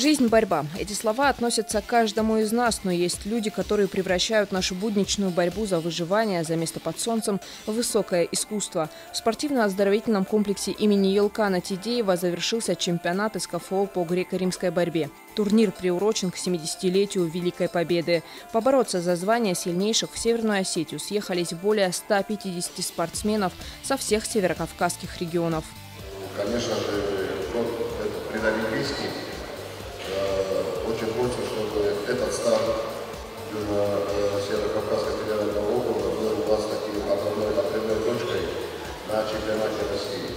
Жизнь – борьба. Эти слова относятся к каждому из нас, но есть люди, которые превращают нашу будничную борьбу за выживание, за место под солнцем в высокое искусство. В спортивно-оздоровительном комплексе имени Елкана Тидеева завершился чемпионат СКФО по греко-римской борьбе. Турнир приурочен к 70-летию Великой Победы. Побороться за звание сильнейших в Северную Осетию съехались более 150 спортсменов со всех северокавказских регионов. Конечно же, предолимпийский. Очень хочется, чтобы этот старт Северо-Кавказского федерального округа был у вас таким отправной точкой на чемпионате России.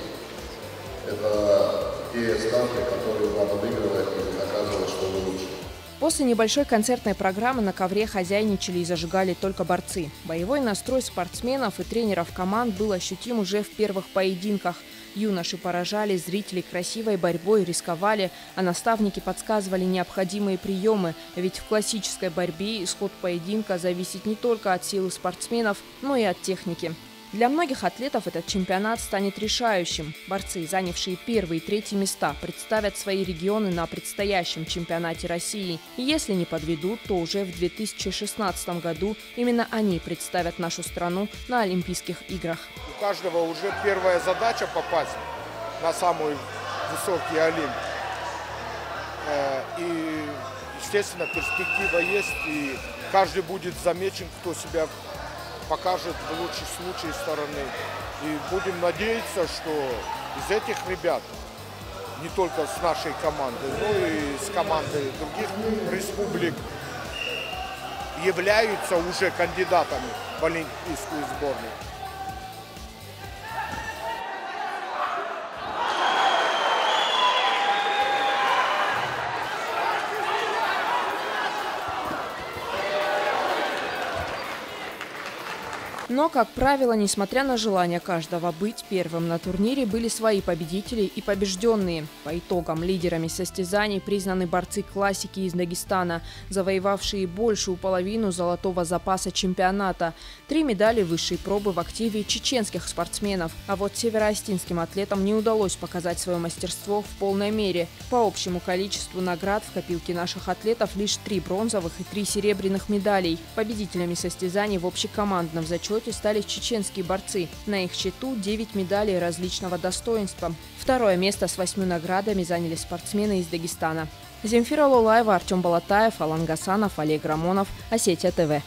Это те старты, которые вам выигрывают и доказывают, что вы лучше. После небольшой концертной программы на ковре хозяйничали и зажигали только борцы. Боевой настрой спортсменов и тренеров команд был ощутим уже в первых поединках. Юноши поражали зрителей красивой борьбой, рисковали, а наставники подсказывали необходимые приемы. Ведь в классической борьбе исход поединка зависит не только от силы спортсменов, но и от техники. Для многих атлетов этот чемпионат станет решающим. Борцы, занявшие первые и третьи места, представят свои регионы на предстоящем чемпионате России. И если не подведут, то уже в 2016 году именно они представят нашу страну на Олимпийских играх. У каждого уже первая задача попасть на самый высокий Олимп. И, естественно, перспектива есть, и каждый будет замечен, кто себя покажет в лучшем случае стороны. И будем надеяться, что из этих ребят, не только с нашей команды, но и с командой других республик, являются уже кандидатами в олимпийскую сборную. Но, как правило, несмотря на желание каждого быть первым на турнире, были свои победители и побежденные. По итогам лидерами состязаний признаны борцы классики из Дагестана, завоевавшие большую половину золотого запаса чемпионата. 3 медали высшей пробы в активе чеченских спортсменов. А вот североостинским атлетам не удалось показать свое мастерство в полной мере. По общему количеству наград в копилке наших атлетов лишь 3 бронзовых и 3 серебряных медалей. Победителями состязаний в общекомандном зачете стали чеченские борцы. На их счету 9 медалей различного достоинства. Второе место с 8 наградами заняли спортсмены из Дагестана. Земфира Лолаева, Артем Балатаев, Алан Гасанов, Олег Рамонов. Осетия ТВ.